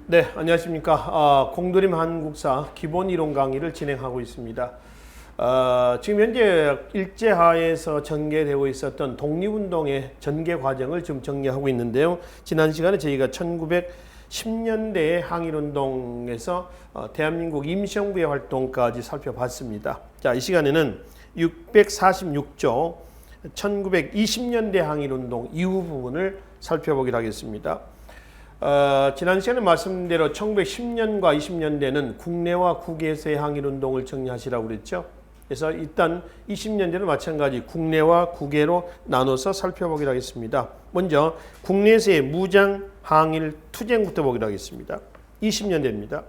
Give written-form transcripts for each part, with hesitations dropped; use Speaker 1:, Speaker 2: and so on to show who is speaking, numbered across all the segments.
Speaker 1: 네, 안녕하십니까. 공드림 한국사 기본 이론 강의를 진행하고 있습니다. 지금 현재 일제하에서 전개되고 있었던 독립운동의 전개 과정을 지금 정리하고 있는데요. 지난 시간에 저희가 1910년대의 항일운동에서 대한민국 임시정부의 활동까지 살펴봤습니다. 자, 이 시간에는 646조 1920년대 항일운동 이후 부분을 살펴보기로 하겠습니다. 지난 시간에 말씀드린 대로 1910년과 20년대는 국내와 국외에서의 항일운동을 정리하시라고 그랬죠. 그래서 일단 20년대는 마찬가지 국내와 국외로 나눠서 살펴보기로 하겠습니다. 먼저 국내에서의 무장 항일 투쟁부터 보기로 하겠습니다. 20년대입니다.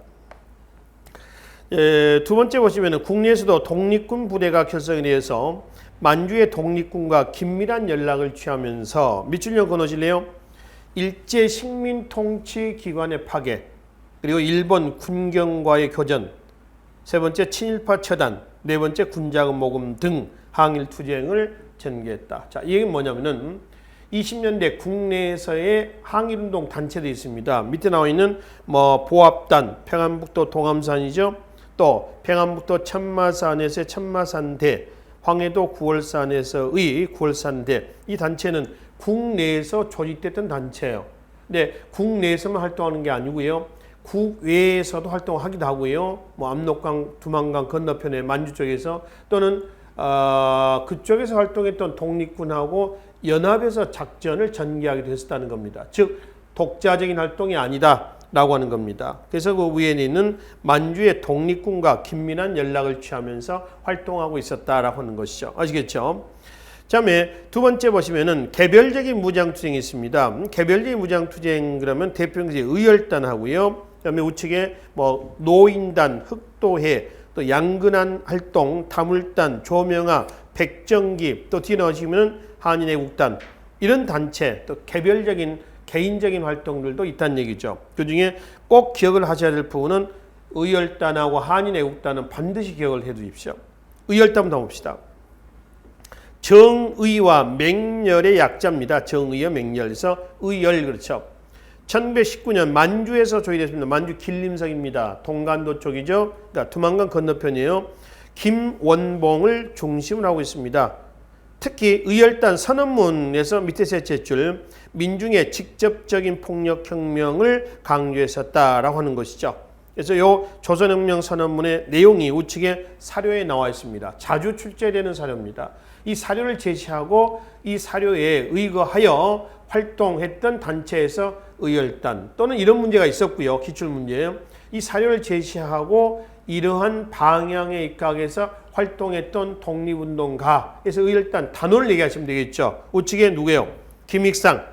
Speaker 1: 두 번째 보시면 국내에서도 독립군 부대가 결성에 대해서 만주의 독립군과 긴밀한 연락을 취하면서 밑줄력 끊어질래요? 일제 식민 통치 기관의 파괴, 그리고 일본 군경과의 교전, 세 번째 친일파 처단, 네 번째 군자금 모금 등 항일 투쟁을 전개했다. 자, 이게 뭐냐면은 20년대 국내에서의 항일운동 단체들이 있습니다. 밑에 나와 있는 보합단, 평안북도 동암산이죠. 또 평안북도 천마산에서의 천마산대, 황해도 구월산에서의 구월산대. 이 단체는 국내에서 조직됐던 단체예요. 근데 국내에서만 활동하는 게 아니고요. 국외에서도 활동하기도 하고요. 압록강, 두만강 건너편의 만주 쪽에서 또는 그쪽에서 활동했던 독립군하고 연합해서 작전을 전개하기도 했었다는 겁니다. 즉 독자적인 활동이 아니다라고 하는 겁니다. 그래서 그 위에 있는 만주의 독립군과 긴밀한 연락을 취하면서 활동하고 있었다라고 하는 것이죠. 아시겠죠? 다음에 두 번째 보시면은 개별적인 무장투쟁이 있습니다. 개별적인 무장투쟁 그러면 대표적인 의열단하고요. 그다음에 우측에 노인단, 흑도회, 또 양근한 활동, 다물단, 조명아, 백정기, 또 뒤에 나오시면은 한인애국단 이런 단체, 또 개별적인 개인적인 활동들도 있다는 얘기죠. 그 중에 꼭 기억을 하셔야 될 부분은 의열단하고 한인애국단은 반드시 기억을 해 두십시오. 의열단부터 봅시다. 정의와 맹렬의 약자입니다. 정의와 맹렬에서 의열 그렇죠. 1919년 만주에서 조직됐습니다. 만주 길림성입니다. 동간도 쪽이죠. 그러니까 두만강 건너편이에요. 김원봉을 중심으로 하고 있습니다. 특히 의열단 선언문에서 밑에 셋째 줄 민중의 직접적인 폭력혁명을 강조했었다라고 하는 것이죠. 그래서 이 조선혁명 선언문의 내용이 우측에 사료에 나와 있습니다. 자주 출제되는 사료입니다. 이 사료를 제시하고 이 사료에 의거하여 활동했던 단체에서 의열단 또는 이런 문제가 있었고요. 기출문제예요. 이 사료를 제시하고 이러한 방향에 입각해서 활동했던 독립운동가에서 의열단 단원을 얘기하시면 되겠죠. 우측에 누구예요? 김익상,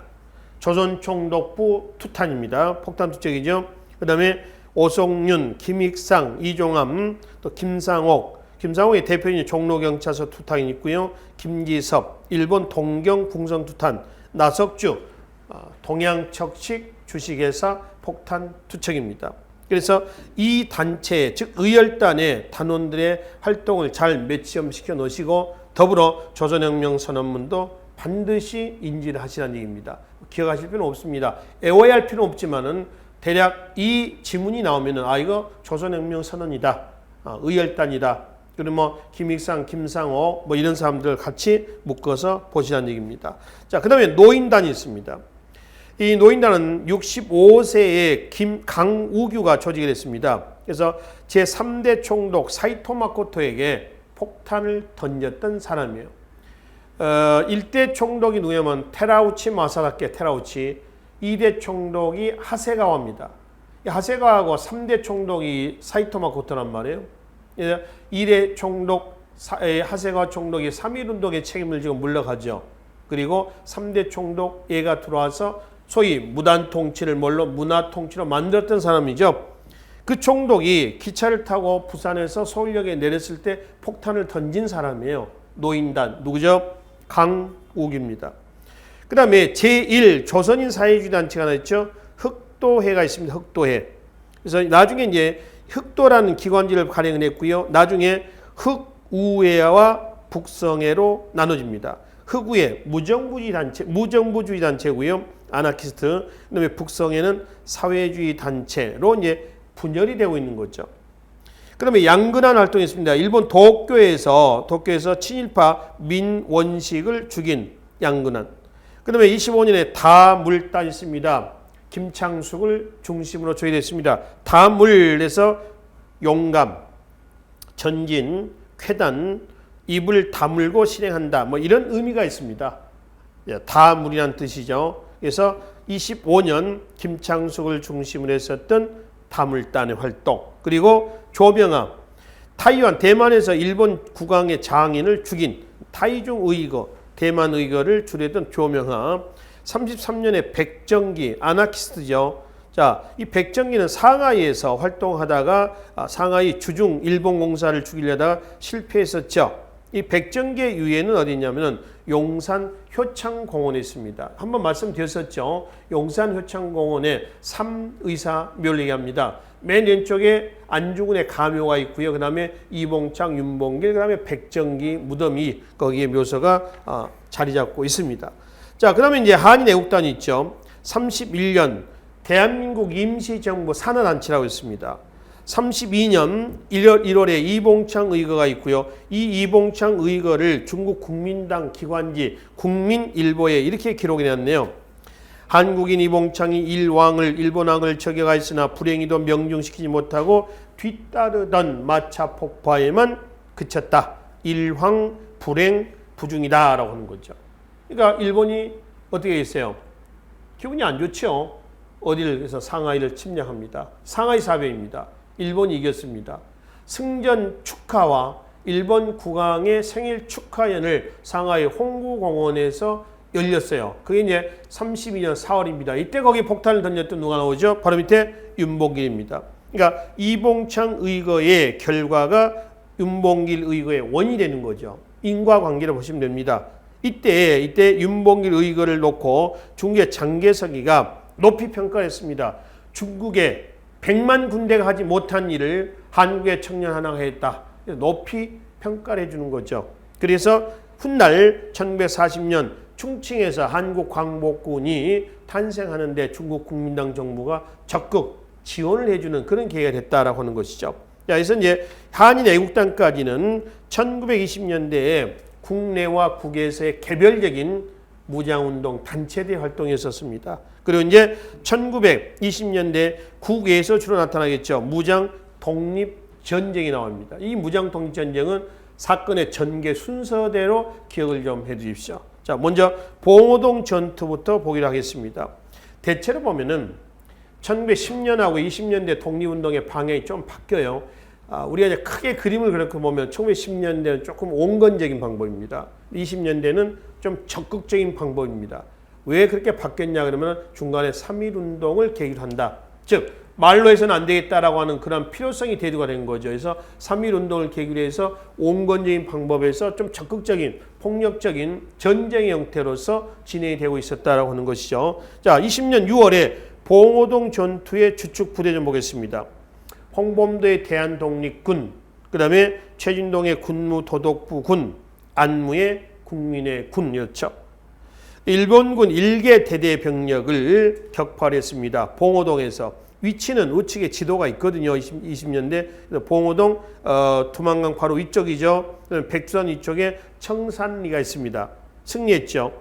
Speaker 1: 조선총독부 투탄입니다. 폭탄 투척이죠. 그 다음에 오성윤, 김익상, 이종암, 또 김상옥의 대표인 종로경찰서 투탄이 있고요. 김기섭, 일본 동경 궁성 투탄, 나석주, 동양척식 주식회사 폭탄 투척입니다. 그래서 이 단체, 즉 의열단의 단원들의 활동을 잘 매치시켜 놓으시고 더불어 조선혁명 선언문도 반드시 인지를 하시라는 얘기입니다. 기억하실 필요는 없습니다. 애워야 할 필요는 없지만은 대략 이 지문이 나오면은 이거 조선혁명 선언이다, 의열단이다. 그리고 김익상, 김상호 이런 사람들 같이 묶어서 보시라는 얘기입니다. 자, 그다음에 노인단이 있습니다. 이 노인단은 65세의 강우규가 조직이 됐습니다. 그래서 제3대 총독 사이토 마코토에게 폭탄을 던졌던 사람이에요. 1대 총독이 누구냐면 테라우치 마사다케 테라우치, 2대 총독이 하세가와입니다. 하세가와하고 3대 총독이 사이토 마코토란 말이에요. 1대 총독 하세가와 총독이 3.1운동의 책임을 지금 물러가죠. 그리고 3대 총독 얘가 들어와서 소위 무단 통치를 문화 통치로 만들었던 사람이죠. 그 총독이 기차를 타고 부산에서 서울역에 내렸을 때 폭탄을 던진 사람이에요. 노인단 누구죠? 강욱입니다. 그 다음에 제1 조선인 사회주의 단체가 하나 있죠. 흑도회가 있습니다. 흑도회. 그래서 나중에 이제 흑도라는 기관지를 발행을 했고요. 나중에 흑우회와 북성회로 나눠집니다. 흑우회 무정부주의 단체고요. 아나키스트, 그다음에 북성에는 사회주의 단체로 이제 분열이 되고 있는 거죠. 그다음에 양근한 활동이 있습니다. 일본 도쿄에서 친일파 민원식을 죽인 양근한. 그다음에 25년에 다물단이 있습니다. 김창숙을 중심으로 조직됐습니다. 다물에서 용감, 전진, 쾌단, 입을 다물고 실행한다. 뭐 이런 의미가 있습니다. 다물이란 뜻이죠. 그래서 25년 김창숙을 중심으로 했었던 다물단의 활동. 그리고 조병암, 타이완, 대만에서 일본 국왕의 장인을 죽인 타이중 의거, 대만 의거를 주례했던 조명암. 33년에 백정기, 아나키스트죠. 자, 이 백정기는 상하이에서 활동하다가 상하이 주중 일본 공사를 죽이려다가 실패했었죠. 이 백정기의 유해는 어디냐면은 용산 효창공원에 있습니다. 한번 말씀드렸었죠. 용산 효창공원에 삼의사묘를 얘기합니다. 맨 왼쪽에 안중근의 가묘가 있고요. 그 다음에 이봉창, 윤봉길, 그 다음에 백정기 무덤이 거기에 묘소가 자리 잡고 있습니다. 자, 그 다음에 이제 한인 애국단이 있죠. 31년 대한민국 임시정부 산하단체라고 있습니다. 32년 1월에 이봉창 의거가 있고요. 이 이봉창 의거를 중국 국민당 기관지 국민일보에 이렇게 기록이 되었네요. 한국인 이봉창이 일본왕을 저격하였으나 불행히도 명중시키지 못하고 뒤따르던 마차 폭파에만 그쳤다. 일황 불행 부중이다 라고 하는 거죠. 그러니까 일본이 어떻게 했어요? 기분이 안 좋죠. 어디를 해서 상하이를 침략합니다. 상하이 사변입니다. 일본이 이겼습니다. 승전 축하와 일본 국왕의 생일 축하연을 상하이 홍구공원에서 열렸어요. 그게 이제 32년 4월입니다. 이때 거기 폭탄을 던졌던 누가 나오죠? 바로 밑에 윤봉길입니다. 그러니까 이봉창 의거의 결과가 윤봉길 의거의 원이 되는 거죠. 인과관계를 보시면 됩니다. 이때 윤봉길 의거를 놓고 중국의 장개석이가 높이 평가를 했습니다. 중국의 100만 군대가 하지 못한 일을 한국의 청년 하나가 했다. 높이 평가를 해주는 거죠. 그래서 훗날 1940년 충칭에서 한국광복군이 탄생하는데 중국 국민당 정부가 적극 지원을 해주는 그런 계기가 됐다라고 하는 것이죠. 자, 그래서 이제 한인 애국단까지는 1920년대에 국내와 국외에서의 개별적인 무장운동 단체대 활동이 있었습니다. 그리고 이제 1920년대 국외에서 주로 나타나겠죠. 무장 독립전쟁이 나옵니다. 이 무장 독립전쟁은 사건의 전개 순서대로 기억을 좀 해주십시오. 자, 먼저 봉오동 전투부터 보기로 하겠습니다. 대체로 보면은 1910년하고 20년대 독립운동의 방향이 좀 바뀌어요. 우리가 이제 크게 그림을 그렇게 보면 1910년대는 조금 온건적인 방법입니다. 20년대는 좀 적극적인 방법입니다. 왜 그렇게 바뀌었냐 그러면 중간에 3.1운동을 계기로 한다. 즉 말로 해서는 안 되겠다라고 하는 그런 필요성이 대두가 된 거죠. 그래서 3.1운동을 계기로 해서 온건적인 방법에서 좀 적극적인 폭력적인 전쟁의 형태로서 진행이 되고 있었다라고 하는 것이죠. 자, 20년 6월에 봉오동 전투의 주축 부대 좀 보겠습니다. 홍범도의 대한독립군, 그 다음에 최진동의 군무도독부군, 안무의 국민의 군이었죠. 일본군 1개 대대 병력을 격파했습니다. 봉오동에서. 위치는 우측에 지도가 있거든요. 20년대. 봉오동 두만강 바로 위쪽이죠. 백두산 위쪽에 청산리가 있습니다. 승리했죠.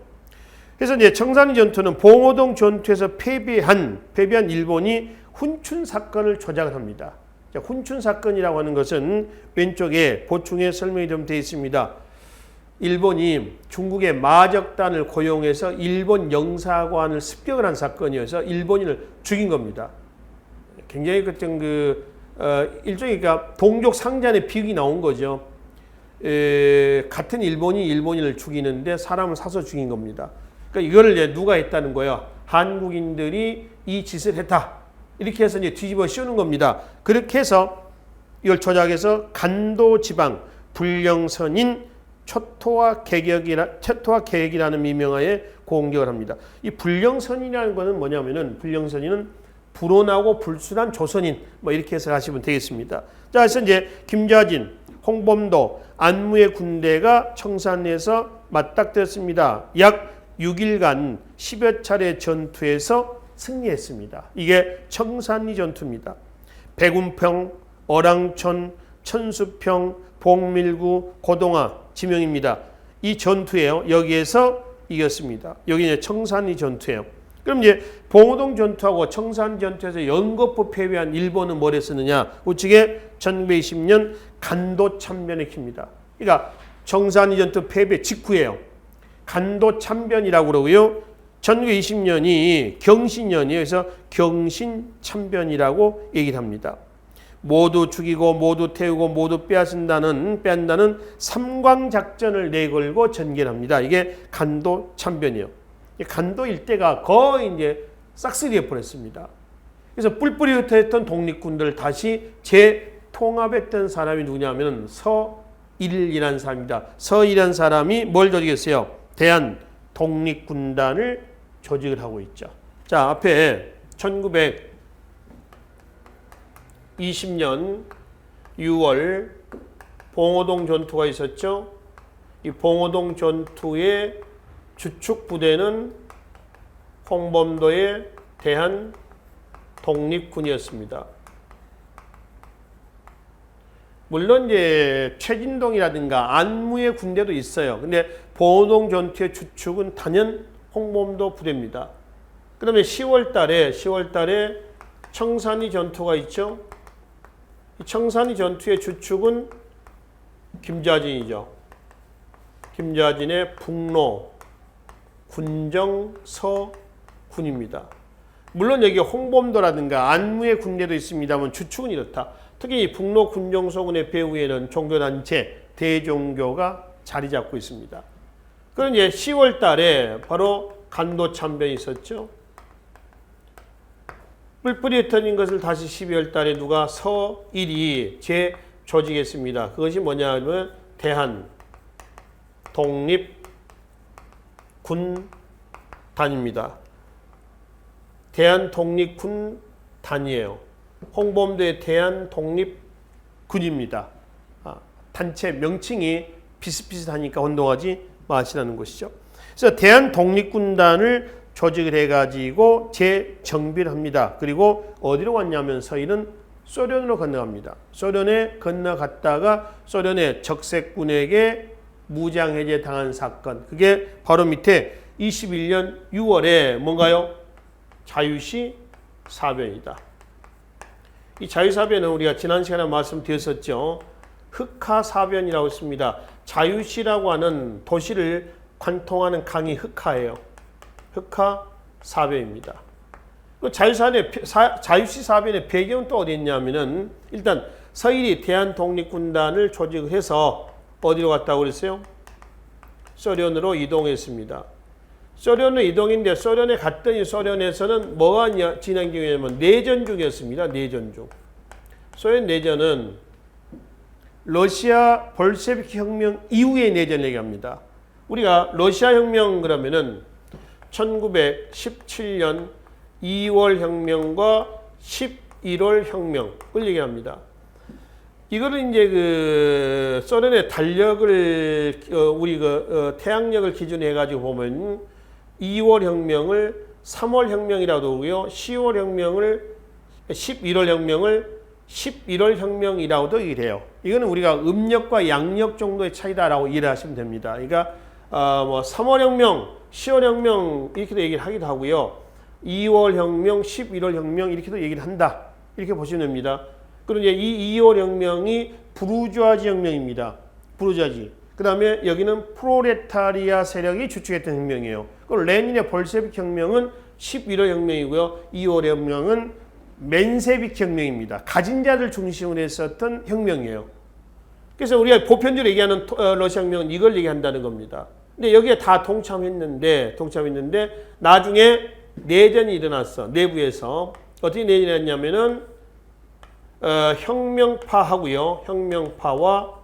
Speaker 1: 그래서 이제 청산리 전투는 봉오동 전투에서 패배한 일본이 훈춘 사건을 조작을 합니다. 훈춘 사건이라고 하는 것은 왼쪽에 보충에 설명이 좀 되어 있습니다. 일본이 중국의 마적단을 고용해서 일본 영사관을 습격을 한 사건이어서 일본인을 죽인 겁니다. 굉장히 일종의 그러니까 동족 상잔의 비극이 나온 거죠. 같은 일본이 일본인을 죽이는데 사람을 사서 죽인 겁니다. 그러니까 이거를 이제 누가 했다는 거예요? 한국인들이 이 짓을 했다. 이렇게 해서 이제 뒤집어 씌우는 겁니다. 그렇게 해서 이걸 조작해서 간도 지방 불령선인 초토화 계획이라는 미명하에 공격을 합니다. 이 불령선이라는 것은 뭐냐면은 불령선인은 불온하고 불순한 조선인 뭐 이렇게 해서 하시면 되겠습니다. 자, 그래서 이제 김좌진, 홍범도, 안무의 군대가 청산리에서 맞닥뜨렸습니다. 약 6일간 10여 차례 전투에서 승리했습니다. 이게 청산리 전투입니다. 백운평, 어랑천, 천수평, 복밀구, 고동아 지명입니다. 이 전투예요. 여기에서 이겼습니다. 여기 이제 청산리 전투예요. 그럼 이제 봉오동 전투하고 청산 전투에서 연거푸 패배한 일본은 뭘 했었느냐? 우측에 1920년 간도 참변을 킵니다. 그러니까 청산리 전투 패배 직후예요. 간도 참변이라고 그러고요. 1920년이 경신년이에요. 그래서 경신참변이라고 얘기를 합니다. 모두 죽이고 모두 태우고 모두 빼앗는다는 삼광작전을 내걸고 전개합니다. 이게 간도 참변이에요. 간도 일대가 거의 이제 싹쓸이해 버렸습니다. 그래서 뿔뿔이 흩어졌던 독립군들을 다시 재통합했던 사람이 누구냐면 서일이라는 사람입니다. 서일이라는 사람이 뭘 조직했어요? 대한 독립군단을 조직을 하고 있죠. 자, 앞에 1920년 6월 봉오동 전투가 있었죠. 이 봉오동 전투의 주축 부대는 홍범도의 대한 독립군이었습니다. 물론 이제 최진동이라든가 안무의 군대도 있어요. 근데 봉오동 전투의 주축은 단연 홍범도 부대입니다. 그다음에 10월 달에 청산리 전투가 있죠. 이 청산리 전투의 주축은 김좌진이죠. 김좌진의 북로 군정서군입니다. 물론 여기 홍범도라든가 안무의 군대도 있습니다만 주축은 이렇다. 특히 이 북로 군정서군의 배후에는 종교단체 대종교가 자리 잡고 있습니다. 그럼 이제 10월 달에 바로 간도 참변이 있었죠. 뿔뿔이 흩어진 것을 다시 12월 달에 누가 서일이 재조직했습니다. 그것이 뭐냐면 대한 독립군단입니다. 대한 독립군단이에요. 홍범도의 대한 독립군입니다. 단체 명칭이 비슷비슷하니까 혼동하지 마시라는 것이죠. 그래서 대한 독립군단을 조직을 해가지고 재정비를 합니다. 그리고 어디로 갔냐면 서일은 소련으로 건너갑니다. 소련에 건너갔다가 소련의 적색군에게 무장해제 당한 사건. 그게 바로 밑에 21년 6월에 뭔가요? 자유시 사변이다. 이 자유사변은 우리가 지난 시간에 말씀드렸었죠. 흑하사변이라고 했습니다. 자유시라고 하는 도시를 관통하는 강이 흑하예요. 흑하사변입니다. 자유시 사변의 배경은 또 어디 있냐면은 일단 서일이 대한독립군단을 조직을 해서 어디로 갔다고 그랬어요? 소련으로 이동했습니다. 소련으로 이동인데 소련에 갔더니 소련에서는 뭐가 진행 중이냐면 내전 중이었습니다. 내전 중. 소련 내전은 러시아 볼셰비키 혁명 이후의 내전을 얘기합니다. 우리가 러시아 혁명 그러면은 1917년 2월 혁명과 11월 혁명을 얘기합니다. 이거는 이제 그 소련의 달력을 우리 태양력을 기준으로 해가지고 보면 2월 혁명을 3월 혁명이라고 하고요. 10월 혁명을 11월 혁명을 11월 혁명이라고도 얘기를 해요. 이거는 우리가 음력과 양력 정도의 차이다라고 이해를 하시면 됩니다. 그러니까 3월 혁명, 10월 혁명 이렇게도 얘기를 하기도 하고요. 2월 혁명, 11월 혁명 이렇게도 얘기를 한다. 이렇게 보시면 됩니다. 그리고 이제 이 2월 혁명이 부르주아지 혁명입니다. 부르주아지. 그 다음에 여기는 프로레타리아 세력이 주축했던 혁명이에요. 그리고 레닌의 볼셰비키 혁명은 11월 혁명이고요. 2월 혁명은 맨세비키 혁명입니다. 가진 자들 중심으로 했었던 혁명이에요. 그래서 우리가 보편적으로 얘기하는 러시아 혁명은 이걸 얘기한다는 겁니다. 근데 여기에 다 동참했는데 나중에 내전이 일어났어. 내부에서. 어떻게 내전이 일어났냐면은 혁명파하고요. 혁명파와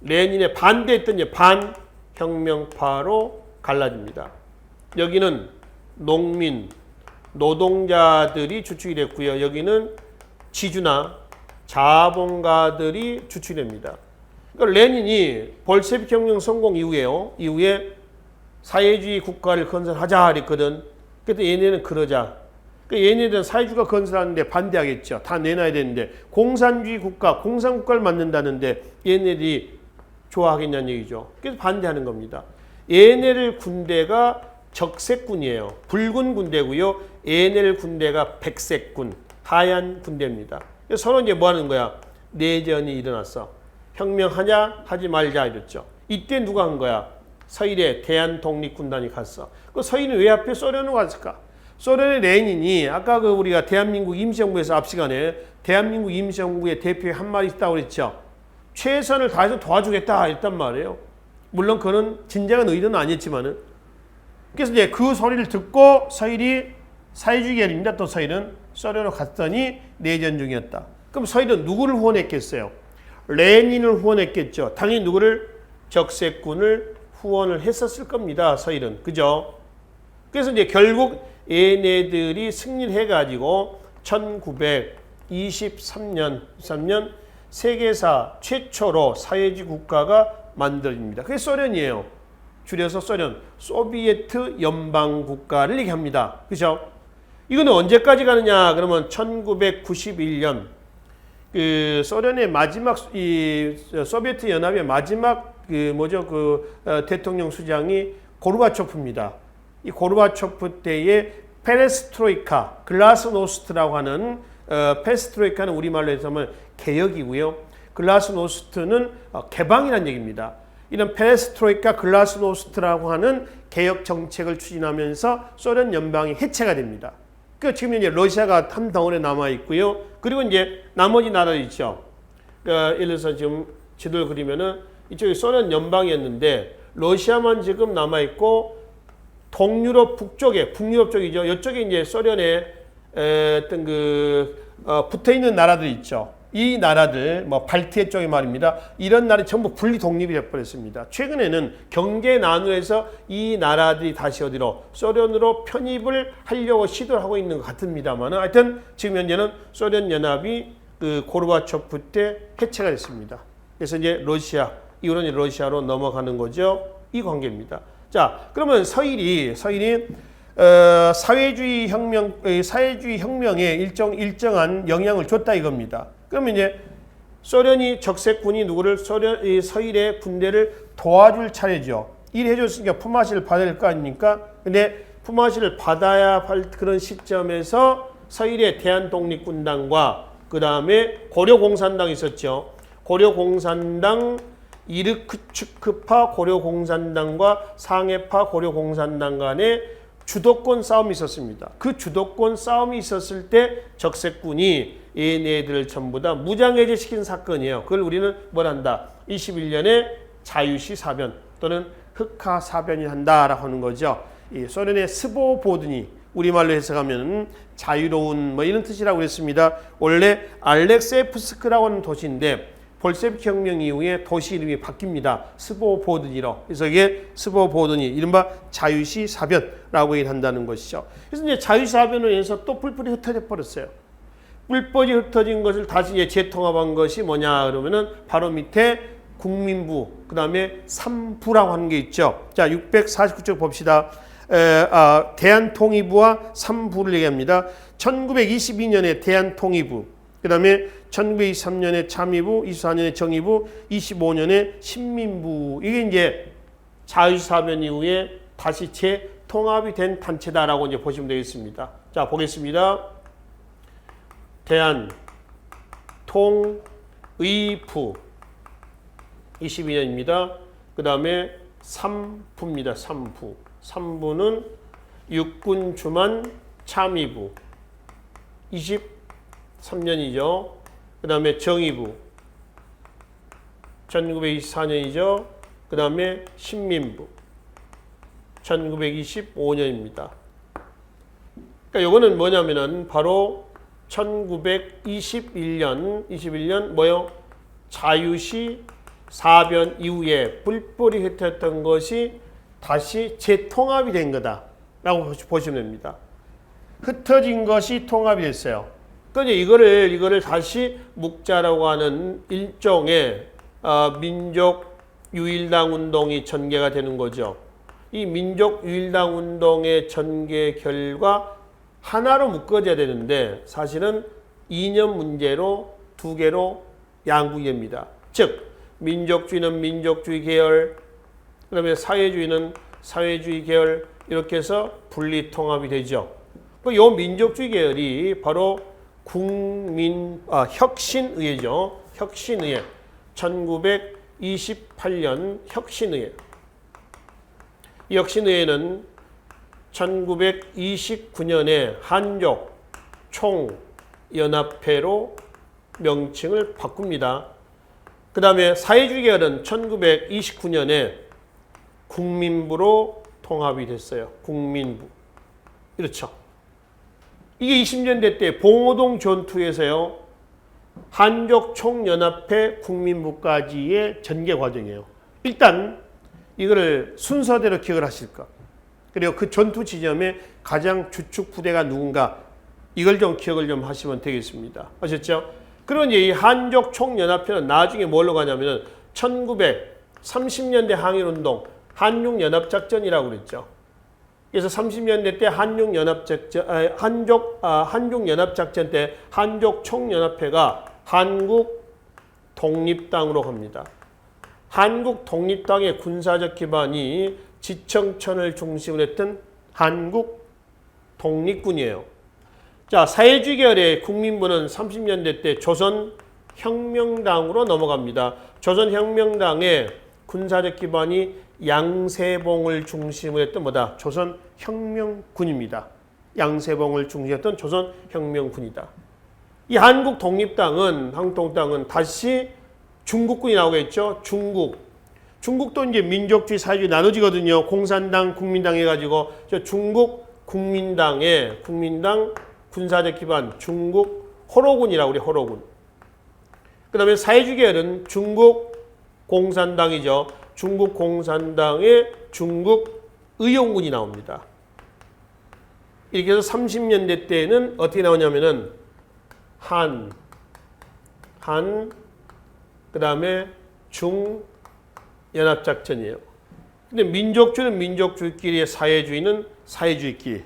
Speaker 1: 레닌에 반대했던 이제 반혁명파로 갈라집니다. 여기는 농민, 노동자들이 주축이 됐고요. 여기는 지주나 자본가들이 주축이 됩니다. 그러니까 레닌이 볼셰비키 혁명 성공 이후에 사회주의 국가를 건설하자 그랬거든. 그래도 얘네는 그러자. 얘네들은 사회주의가 건설하는데 반대하겠죠. 다 내놔야 되는데 공산주의 국가, 공산국가를 만든다는데 얘네들이 좋아하겠냐는 얘기죠. 그래서 반대하는 겁니다. 얘네들 군대가 적색군이에요. 붉은 군대고요. 얘네들 군대가 백색군, 하얀 군대입니다. 그래서 서로 이제 뭐 하는 거야? 내전이 일어났어. 혁명하냐 하지 말자 이랬죠. 이때 누가 한 거야? 서일에 대한독립군단이 갔어. 그 서일은 왜 하필 소련으로 갔을까? 소련의 레닌이 아까 그 우리가 대한민국 임시정부에서 앞 시간에 대한민국 임시정부의 대표에 한 말이 있다고 그랬죠. 최선을 다해서 도와주겠다 했단 말이에요. 물론 그는 진정한 의도는 아니었지만은. 그래서 이제 그 소리를 듣고 서일이 사회주의 계열입니다. 또 서일은 소련으로 갔더니 내전 중이었다. 그럼 서일은 누구를 후원했겠어요? 레닌을 후원했겠죠. 당연히 누구를? 적색군을 후원을 했었을 겁니다. 서일은. 그죠? 그래서 이제 결국 얘네들이 승리를 해가지고 1923년 세계사 최초로 사회주의 국가가 만들어집니다. 그게 소련이에요. 줄여서 소련, 소비에트 연방국가를 얘기합니다. 그죠? 이거는 언제까지 가느냐? 그러면 1991년 그 소련의 마지막 이 소비에트 연합의 마지막 대통령 수장이 고르바초프입니다. 이 고르바초프 때의 페레스트로이카, 글라스노스트라고 하는 페레스트로이카는 우리말로 해서 하면 개혁이고요. 글라스노스트는 개방이라는 얘기입니다. 이런 페레스트로이카, 글라스노스트라고 하는 개혁 정책을 추진하면서 소련 연방이 해체가 됩니다. 그 지금 이제 러시아가 한 덩어리 남아 있고요. 그리고 이제 나머지 나라들 있죠. 예를 들어서 지금 지도를 그리면은 이쪽이 소련 연방이었는데 러시아만 지금 남아 있고 동유럽 북쪽에 북유럽 쪽이죠. 이쪽에 이제 소련에 어떤 붙어 있는 나라들 있죠. 이 나라들 뭐 발트해 쪽이 말입니다. 이런 나라들이 전부 분리 독립이 되어버렸습니다. 최근에는 경제 난후에서 이 나라들이 다시 어디로 소련으로 편입을 하려고 시도를 하고 있는 것 같습니다만 하여튼 지금 현재는 소련 연합이 그 고르바초프 때 해체가 됐습니다. 그래서 이제 러시아 이후로는 러시아로 넘어가는 거죠. 이 관계입니다. 자, 그러면 서일이 사회주의 혁명에 일정한 영향을 줬다 이겁니다. 그러면 이제 소련이 적색군이 누구를 서일의 군대를 도와줄 차례죠. 일해줬으니까 품앗이를 받아야 될 거 아닙니까? 근데 품앗이를 받아야 할 그런 시점에서 서일의 대한독립군단과 그 다음에 고려공산당이 있었죠. 고려공산당 이르크츠크파 고려공산당과 상해파 고려공산당 간에 주도권 싸움이 있었습니다. 그 주도권 싸움이 있었을 때 적색군이 얘네들을 전부 다 무장해제시킨 사건이에요. 그걸 우리는 뭘 한다? 21년에 자유시 사변 또는 흑하 사변이 한다라고 하는 거죠. 이 소련의 스보보드니 우리말로 해석하면 자유로운 뭐 이런 뜻이라고 그랬습니다. 원래 알렉세프스크라고 하는 도시인데 볼셰비키 혁명 이후에 도시 이름이 바뀝니다. 스보보드니로. 그래서 이게 스보보드니 이른바 자유시 사변라고 얘기를 한다는 것이죠. 그래서 이제 자유시 사변으로 인해서 또 뿔뿔이 흩어져 버렸어요. 뿔뿔이 흩어진 것을 다시 이제 재통합한 것이 뭐냐 그러면은 바로 밑에 국민부, 그 다음에 삼부라고 하는 게 있죠. 자, 649쪽 봅시다. 대한통일부와 삼부를 얘기합니다. 1922년에 대한통일부, 그 다음에 1923년에 참의부, 24년에 정의부, 25년에 신민부. 이게 이제 자유사변 이후에 다시 재통합이 된 단체다라고 이제 보시면 되겠습니다. 자, 보겠습니다. 대한통의부 22년입니다. 그 다음에 삼부입니다. 삼부. 삼부는 육군주만 참의부 23년이죠. 그 다음에 정의부 1924년이죠. 그 다음에 신민부 1925년입니다. 그러니까 요거는 뭐냐면은 바로 1921년 뭐요? 자유시 사변 이후에 뿔뿔이 흩어졌던 것이 다시 재통합이 된 거다라고 보시면 됩니다. 흩어진 것이 통합이 됐어요. 그러니까 이거를 다시 묵자라고 하는 일종의 민족 유일당 운동이 전개가 되는 거죠. 이 민족유일당 운동의 전개 결과 하나로 묶어져야 되는데 사실은 이념 문제로 두 개로 양분됩니다. 즉 민족주의는 민족주의 계열, 그다음에 사회주의는 사회주의 계열 이렇게 해서 분리 통합이 되죠. 이 민족주의 계열이 바로 혁신의회죠. 혁신의회. 1928년 혁신의회. 이 혁신의회는 1929년에 한족 총연합회로 명칭을 바꿉니다. 그 다음에 사회주의 계열은 1929년에 국민부로 통합이 됐어요. 국민부. 이렇죠. 이게 20년대 때 봉오동 전투에서요. 한족 총연합회 국민부까지의 전개 과정이에요. 일단 이거를 순서대로 기억을 하실까. 그리고 그 전투 지점에 가장 주축 부대가 누군가 이걸 좀 기억을 좀 하시면 되겠습니다. 아셨죠? 그런 이 한족 총연합회는 나중에 뭘로 가냐면은 1930년대 항일운동 한중연합작전이라고 그랬죠. 그래서 30년대 때 한중연합작전 때 한족 총연합회가 한국 독립당으로 갑니다. 한국 독립당의 군사적 기반이 지청천을 중심으로 했던 한국 독립군이에요. 자, 사회주의 계열의 국민부는 30년대 때 조선혁명당으로 넘어갑니다. 조선혁명당의 군사적 기반이 양세봉을 중심으로 했던 뭐다? 조선혁명군입니다. 양세봉을 중심했던 조선혁명군이다. 이 한국독립당은 다시 중국군이 나오겠죠. 중국도 이제 민족주의, 사회주의 나눠지거든요. 공산당, 국민당 해가지고 중국 국민당 군사적 기반 중국 호로군이라고 그래. 호로군. 그 다음에 사회주의 계열은 중국 공산당이죠. 중국 공산당의 중국 의용군이 나옵니다. 이렇게 해서 30년대 때는 어떻게 나오냐면은 그 다음에 중연합작전이에요. 근데 민족주의는 민족주의끼리, 사회주의는 사회주의끼리.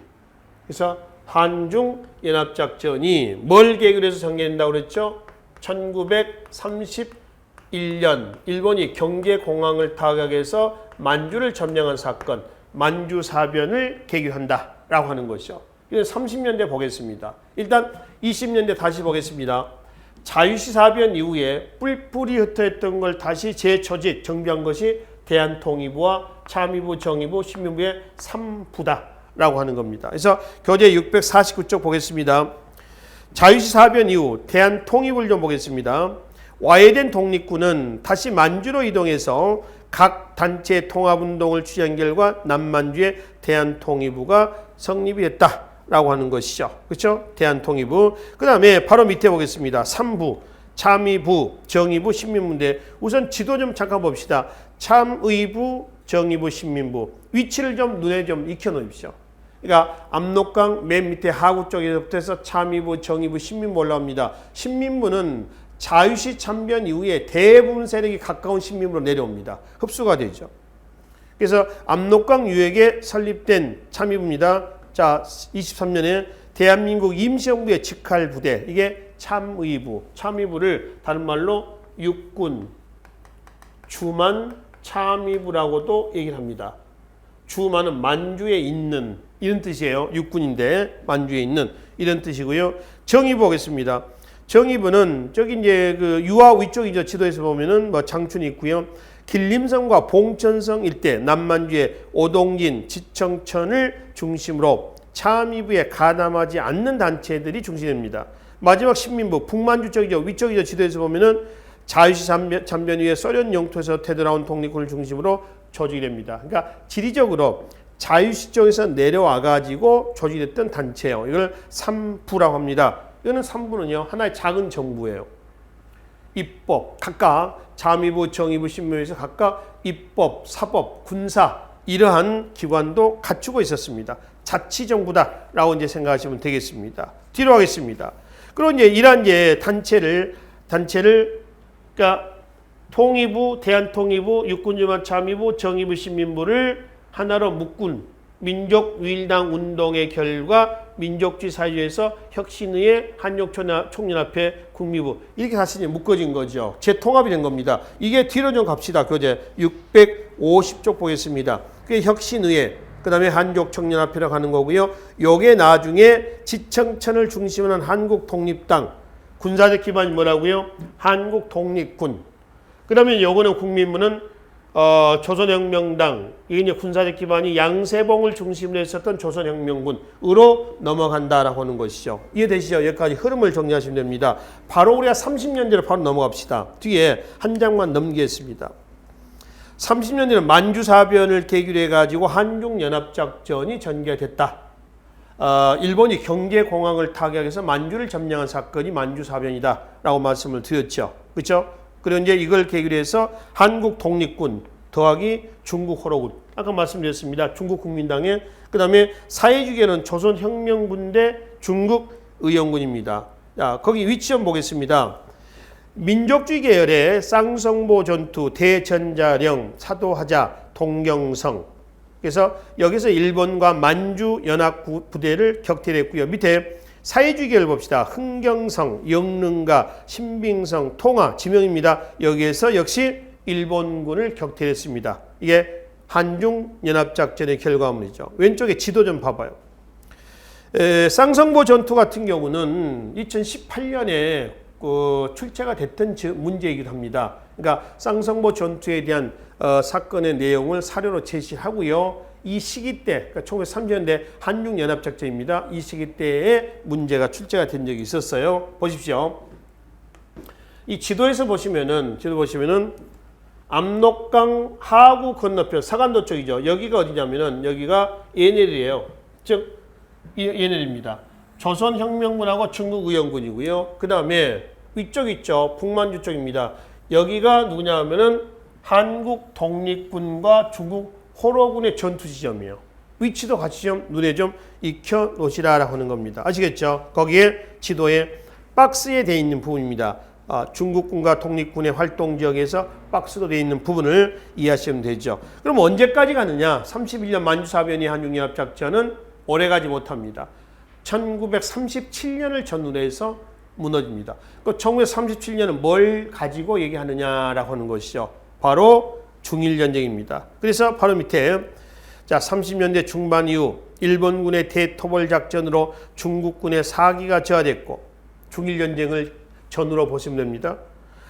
Speaker 1: 그래서 한중연합작전이 뭘 계기로 해서 전개된다고 그랬죠? 1931년 일본이 경제공항을 타격해서 만주를 점령한 사건, 만주사변을 계기로 한다라고 하는 것이죠. 이건 30년대 보겠습니다. 일단 20년대 다시 보겠습니다. 자유시 사변 이후에 뿔뿔이 흩어있던 걸 다시 재조직, 정비한 것이 대한통일부와 참의부, 정의부, 신민부의 3부다라고 하는 겁니다. 그래서 교재 649쪽 보겠습니다. 자유시 사변 이후 대한통일부를 좀 보겠습니다. 와해된 독립군은 다시 만주로 이동해서 각 단체 통합운동을 추진한 결과 남만주의 대한통일부가 성립이 됐다라고 하는 것이죠. 그렇죠? 대한통일부. 그 다음에 바로 밑에 보겠습니다. 3부, 참의부, 정의부, 신민부인데 우선 지도 좀 잠깐 봅시다. 참의부, 정의부, 신민부. 위치를 좀 눈에 좀 익혀놓으십시오. 그러니까 압록강 맨 밑에 하구 쪽에서부터 해서 참의부, 정의부, 신민부 올라옵니다. 신민부는 자유시 참변 이후에 대부분 세력이 가까운 신민부로 내려옵니다. 흡수가 되죠. 그래서 압록강 유역에 설립된 참의부입니다. 자, 23년에 대한민국 임시정부의 직할부대, 이게 참의부, 참의부를 다른 말로 육군 주만 참의부라고도 얘기를 합니다. 주만은 만주에 있는 이런 뜻이에요. 육군인데 만주에 있는 이런 뜻이고요. 정의부 보겠습니다. 정의부는 저기 이제 그 유화 위쪽이죠. 지도에서 보면은 뭐 장춘이 있고요. 길림성과 봉천성 일대 남만주의 오동진, 지청천을 중심으로 참의부에 가담하지 않는 단체들이 중심됩니다. 마지막 신민부 북만주 쪽이죠. 위쪽이죠. 지도에서 보면은 자유시 참변 이후에 소련 영토에서 되돌아온 독립군을 중심으로 조직이 됩니다. 그러니까 지리적으로 자유시 쪽에서 내려와 가지고 조직됐던 단체예요. 이걸 3부라고 합니다. 이거는 3부는요. 하나의 작은 정부예요. 입법, 각각 참의부, 정의부, 신민부에서 각각 입법, 사법, 군사 이러한 기관도 갖추고 있었습니다. 자치정부다라고 이제 생각하시면 되겠습니다. 뒤로 하겠습니다. 그리고 이제 이러한 이제 단체를 그러니까 통일부, 대한통일부, 육군주만 참의부, 정의부, 신민부를 하나로 묶은 민족위일당 운동의 결과 민족주의 사회주의에서 혁신의 한족총연합회 국미부 이렇게 다시 묶어진 거죠. 재통합이 된 겁니다. 이게 뒤로 좀 갑시다. 교재 650쪽 보겠습니다. 그게 혁신의회 그 다음에 한족총연합회라고 하는 거고요. 요게 나중에 지청천을 중심으로 한 한국독립당 군사적 기반이 뭐라고요? 한국독립군. 그 다음에 요거는 국민부는 조선혁명당, 이게 이제 군사적 기반이 양세봉을 중심으로 했었던 조선혁명군으로 넘어간다라고 하는 것이죠. 이해되시죠? 여기까지 흐름을 정리하시면 됩니다. 바로 우리가 30년 뒤로 바로 넘어갑시다. 뒤에 한 장만 넘기겠습니다. 30년 뒤는 만주사변을 계기로 해가지고 한중연합작전이 전개가 됐다. 일본이 경제공항을 타격해서 만주를 점령한 사건이 만주사변이다 라고 말씀을 드렸죠. 그렇죠? 그리고 이제 이걸 계기로 해서 한국 독립군 더하기 중국 호로군. 아까 말씀드렸습니다. 중국 국민당에 그 다음에 사회주의계는 조선혁명군대 중국 의용군입니다. 자, 거기 위치 좀 보겠습니다. 민족주의 계열의 쌍성보 전투, 대전자령, 사도하자, 동경성. 그래서 여기서 일본과 만주 연합 부대를 격퇴했고요. 밑에 사회주의 계열 봅시다. 흥경성, 영릉가, 신빙성, 통화, 지명입니다. 여기에서 역시 일본군을 격퇴했습니다. 이게 한중연합작전의 결과물이죠. 왼쪽에 지도 좀 봐봐요. 쌍성보 전투 같은 경우는 2018년에 출제가 됐던 문제이기도 합니다. 그러니까 쌍성보 전투에 대한 사건의 내용을 사료로 제시하고요. 이 시기 때, 그러니까 1930년대 한중연합작전입니다. 이 시기 때에 문제가 출제가 된 적이 있었어요. 보십시오. 이 지도 보시면은 압록강 하구 건너편 사간도 쪽이죠. 여기가 어디냐면은 여기가 예넬이에요. 즉 예넬입니다. 조선혁명군하고 중국의용군이고요. 그 다음에 위쪽 있죠. 북만주 쪽입니다. 여기가 누구냐 하면은 한국 독립군과 중국 호로군의 전투 지점이에요. 위치도 같이 좀 눈에 좀 익혀 놓으시라라고 하는 겁니다. 아시겠죠? 거기에 지도에 박스에 되어 있는 부분입니다. 중국군과 독립군의 활동 지역에서 박스로 되어 있는 부분을 이해하시면 되죠. 그럼 언제까지 가느냐? 31년 만주사변이 한중연합작전은 오래 가지 못합니다. 1937년을 전후로 해서 무너집니다. 그 1937년은 뭘 가지고 얘기하느냐라고 하는 것이죠. 바로 중일전쟁입니다. 그래서 바로 밑에 자 30년대 중반 이후 일본군의 대토벌 작전으로 중국군의 사기가 저하됐고 중일전쟁을 전후로 보시면 됩니다.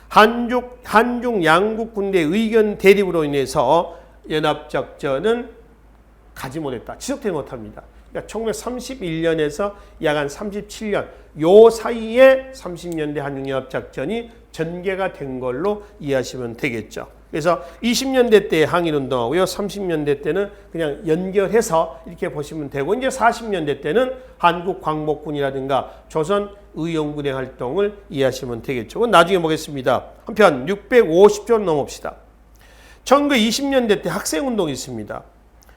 Speaker 1: 한중 양국 군대의 의견 대립으로 인해서 연합작전은 가지 못했다. 지속되지 못합니다. 그러니까 1931년에서 약 한 37년 요 사이에 30년대 한중연합작전이 전개가 된 걸로 이해하시면 되겠죠. 그래서 20년대 때 항일운동하고요. 30년대 때는 그냥 연결해서 이렇게 보시면 되고 이제 40년대 때는 한국광복군이라든가 조선의용군의 활동을 이해하시면 되겠죠. 그건 나중에 보겠습니다. 한편 650조 넘읍시다. 1920년대 때 학생운동이 있습니다.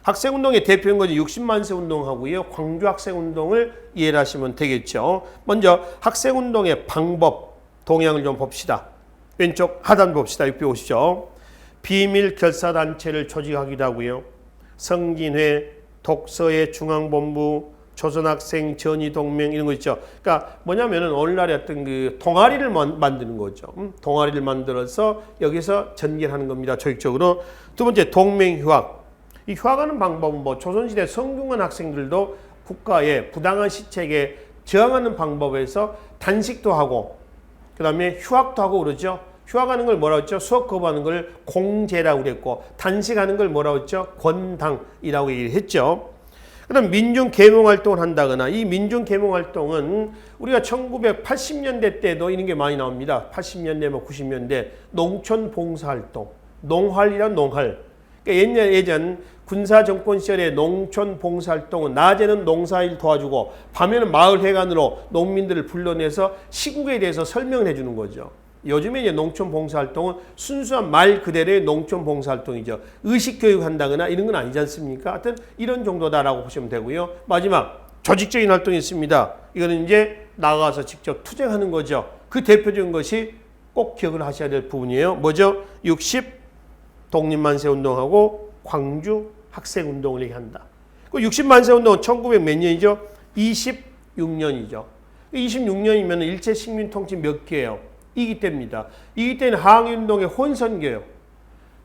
Speaker 1: 학생운동의 대표인 것이 60만세 운동하고요. 광주 학생운동을 이해를 하시면 되겠죠. 먼저 학생운동의 방법, 동향을 좀 봅시다. 왼쪽 하단 봅시다. 650조. 비밀 결사단체를 조직하기도 하고요. 성진회, 독서회 중앙본부, 조선학생 전의동맹 이런 거 있죠. 그러니까 뭐냐면은 오늘날의 어떤 그 동아리를 만드는 거죠. 동아리를 만들어서 여기서 전개하는 겁니다. 조직적으로. 두 번째 동맹휴학. 이 휴학하는 방법은 뭐 조선시대 성균관 학생들도 국가의 부당한 시책에 저항하는 방법에서 단식도 하고 그 다음에 휴학도 하고 그러죠. 휴학하는 걸 뭐라고 했죠? 수업 거부하는 걸 공제라고 그랬고 단식하는 걸 뭐라고 했죠? 권당이라고 얘기했죠. 그 다음 민중계몽활동을 한다거나 이 민중계몽활동은 우리가 1980년대 때도 이런 게 많이 나옵니다. 80년대 뭐 90년대 농촌봉사활동 농활이란 농활 그러니까 예전 군사정권 시절에 농촌 봉사활동은 낮에는 농사일 도와주고 밤에는 마을회관으로 농민들을 불러내서 시국에 대해서 설명을 해주는 거죠. 요즘에 이제 농촌 봉사활동은 순수한 말 그대로의 농촌 봉사활동이죠. 의식교육 한다거나 이런 건 아니지 않습니까? 하여튼 이런 정도다라고 보시면 되고요. 마지막 조직적인 활동이 있습니다. 이거는 이제 나가서 직접 투쟁하는 거죠. 그 대표적인 것이 꼭 기억을 하셔야 될 부분이에요. 뭐죠? 60 독립만세 운동하고 광주 학생 운동을 얘기한다. 그 60만세 운동은 1900 몇 년이죠? 26년이죠. 26년이면 일제 식민 통치 몇 개예요? 이기 때입니다. 이기 때는 항일운동의 혼선계예요.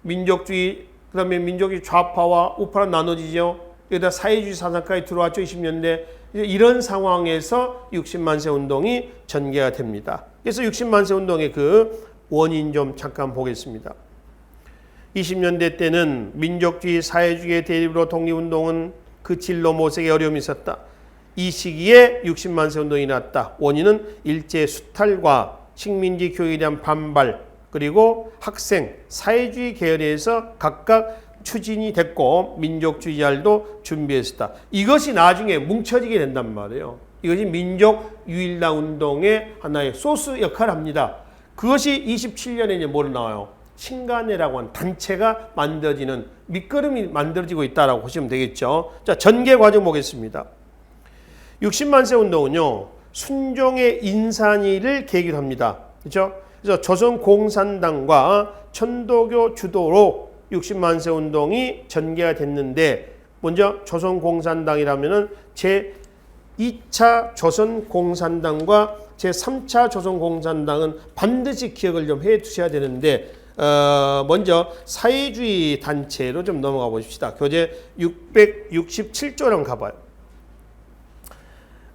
Speaker 1: 민족주의, 그 다음에 민족주의 좌파와 우파로 나눠지죠. 여기다 사회주의 사상까지 들어왔죠. 20년대. 이런 상황에서 60만세 운동이 전개가 됩니다. 그래서 60만세 운동의 그 원인 좀 잠깐 보겠습니다. 20년대 때는 민족주의, 사회주의의 대립으로 독립운동은 그 진로 모색에 어려움이 있었다. 이 시기에 60만세 운동이 났다. 원인은 일제 수탈과 식민지 교육에 대한 반발, 그리고 학생, 사회주의 계열에서 각각 추진이 됐고 민족주의자들도 준비했었다. 이것이 나중에 뭉쳐지게 된단 말이에요. 이것이 민족유일당 운동의 하나의 소스 역할을 합니다. 그것이 27년에 이제 뭐로 나와요? 신간회라고 하는 단체가 만들어지는 밑거름이 만들어지고 있다라고 보시면 되겠죠. 자, 전개 과정 보겠습니다. 60만세 운동은요, 순종의 인산이를 계기로 합니다. 그렇죠? 그래서 조선공산당과 천도교 주도로 60만세 운동이 전개가 됐는데, 먼저 조선공산당이라면은 제2차 조선공산당과 제3차 조선공산당은 반드시 기억을 좀 해 두셔야 되는데, 먼저 사회주의 단체로 좀 넘어가 보십시다. 교재 667조랑 가봐요.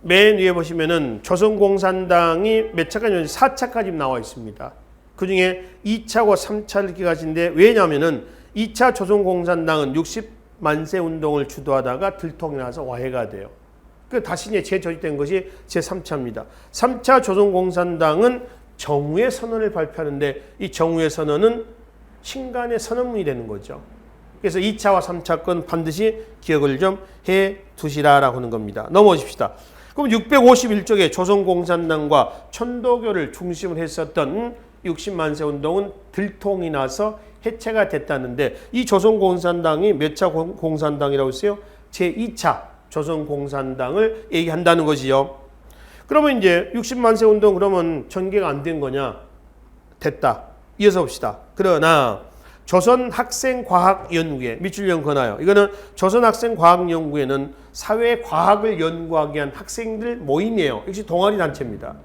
Speaker 1: 맨 위에 보시면은 조선공산당이 몇 차까지 4차까지 나와 있습니다. 그 중에 2차와 3차를 기가신데, 왜냐하면은 2차 조선공산당은 60만세 운동을 주도하다가 들통이 나서 와해가 돼요. 그 다시 이제 재조직된 것이 제3차입니다. 3차 조선공산당은 정우의 선언을 발표하는데, 이 정우의 선언은 신간의 선언문이 되는 거죠. 그래서 2차와 3차 건 반드시 기억을 좀 해 두시라라고 하는 겁니다. 넘어오십시다. 그럼 651쪽에 조선공산당과 천도교를 중심으로 했었던 60만세 운동은 들통이 나서 해체가 됐다는데, 이 조선공산당이 몇 차 공산당이라고 했어요? 제2차 조선공산당을 얘기한다는 것이요. 그러면 이제 60만세 운동 그러면 전개가 안 된 거냐? 됐다. 이어서 봅시다. 그러나 조선학생과학연구회, 밑줄 연구하나요? 이거는 조선학생과학연구회는 사회과학을 연구하기 위한 학생들 모임이에요. 역시 동아리 단체입니다.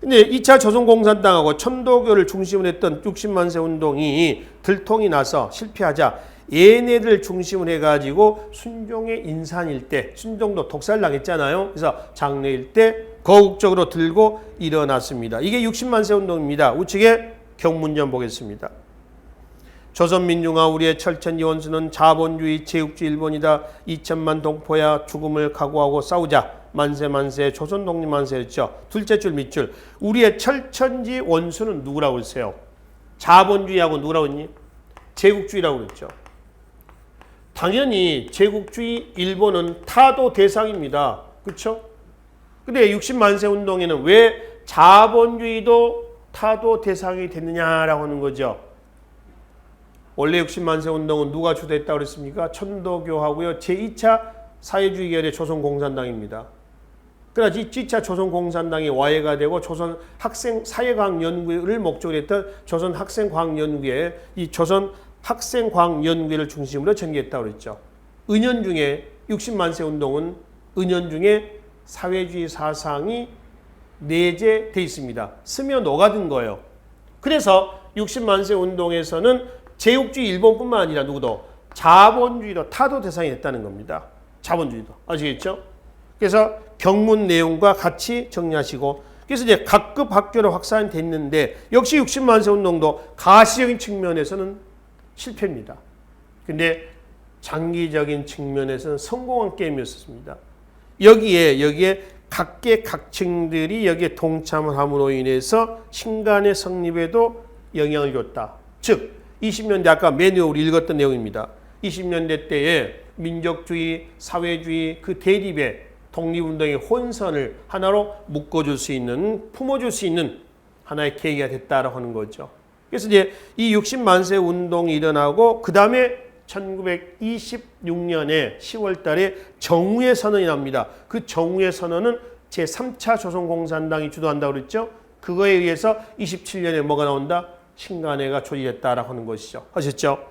Speaker 1: 근데 2차 조선공산당하고 천도교를 중심으로 했던 60만세 운동이 들통이 나서 실패하자 얘네들 중심으로 해가지고 순종의 인산일 때, 순종도 독살당했잖아요. 그래서 장래일 때 거국적으로 들고 일어났습니다. 이게 60만세 운동입니다. 우측에 경문전 보겠습니다. 조선민중아 우리의 철천지 원수는 자본주의 제국주의 일본이다. 2천만 동포야 죽음을 각오하고 싸우자. 만세 만세 조선 독립만세였죠. 둘째 줄 밑줄. 우리의 철천지 원수는 누구라고 했어요? 자본주의하고 누구라고 했니? 제국주의라고 그랬죠. 당연히 제국주의 일본은 타도 대상입니다. 그렇죠? 근데 60만세 운동에는 왜 자본주의도 타도 대상이 됐느냐라고 하는 거죠. 원래 60만세 운동은 누가 주도했다고 그랬습니까? 천도교하고요. 제2차 사회주의 계열의 조선공산당입니다. 그러나 제2차 조선공산당이 와해가 되고 조선 학생 사회과학연구를 목적으로 했던 조선학생과학연구회, 이 조선학생과학연구회를 중심으로 전개했다고 그랬죠. 은연중에 60만세 운동은 은연중에 사회주의 사상이 내재되어 있습니다. 스며 녹아든 거예요. 그래서 60만세 운동에서는 제국주의 일본뿐만 아니라 누구도 자본주의도 타도 대상이 됐다는 겁니다. 자본주의도. 아시겠죠? 그래서 경문 내용과 같이 정리하시고, 그래서 이제 각급 학교로 확산됐는데 역시 60만세 운동도 가시적인 측면에서는 실패입니다. 근데 장기적인 측면에서는 성공한 게임이었습니다. 여기에 각계 각층들이 여기에 동참을 함으로 인해서 신간의 성립에도 영향을 줬다. 즉 20년대 아까 맨 위에 우리 읽었던 내용입니다. 20년대 때에 민족주의, 사회주의 그 대립의 독립운동의 혼선을 하나로 묶어줄 수 있는, 품어줄 수 있는 하나의 계기가 됐다라고 하는 거죠. 그래서 이제 이 60만세 운동이 일어나고 그 다음에 1926년에 10월 달에 정우의 선언이 납니다. 그 정우의 선언은 제3차 조선공산당이 주도한다고 그랬죠. 그거에 의해서 27년에 뭐가 나온다? 신간회가 조직했다라고 하는 것이죠. 아셨죠?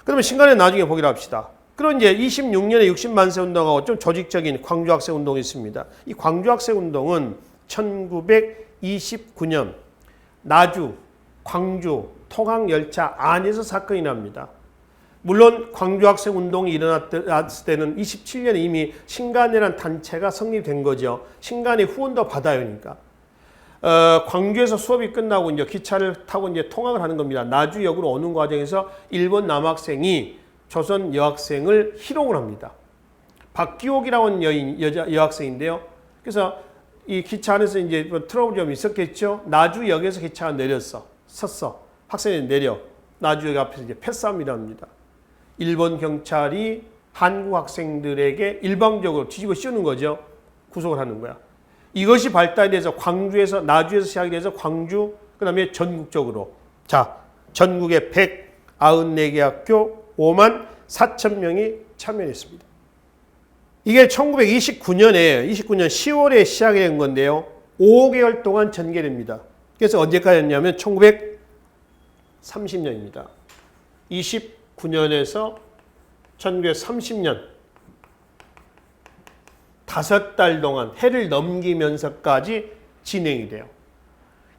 Speaker 1: 그러면 신간회 나중에 보기로 합시다. 그런 이제 26년에 60만세 운동하고 좀 조직적인 광주학생 운동이 있습니다. 이 광주학생 운동은 1929년 나주, 광주 통학열차 안에서 사건이 납니다. 물론 광주학생 운동이 일어났을 때는 27년에 이미 신간이라는 단체가 성립된 거죠. 신간의 후원도 받아야 하니까. 광주에서 수업이 끝나고 이제 기차를 타고 이제 통학을 하는 겁니다. 나주역으로 오는 과정에서 일본 남학생이 조선 여학생을 희롱을 합니다. 박기옥이라고 하는 여학생인데요. 그래서 이 기차 안에서 이제 트러블이 좀 있었겠죠. 나주역에서 기차가 섰어. 학생이 내려. 나주역 앞에서 이제 패싸움이 일어납니다. 일본 경찰이 한국 학생들에게 일방적으로 뒤집어 씌우는 거죠. 구속을 하는 거야. 이것이 발달이 돼서 광주에서, 나주에서 시작이 돼서 광주, 그 다음에 전국적으로. 자, 전국에 194개 학교 5만 4천 명이 참여했습니다. 이게 1929년 10월에 시작이 된 건데요. 5개월 동안 전개됩니다. 그래서 언제까지였냐면 1930년입니다. 29년에서 1930년 5달 동안 해를 넘기면서까지 진행이 돼요.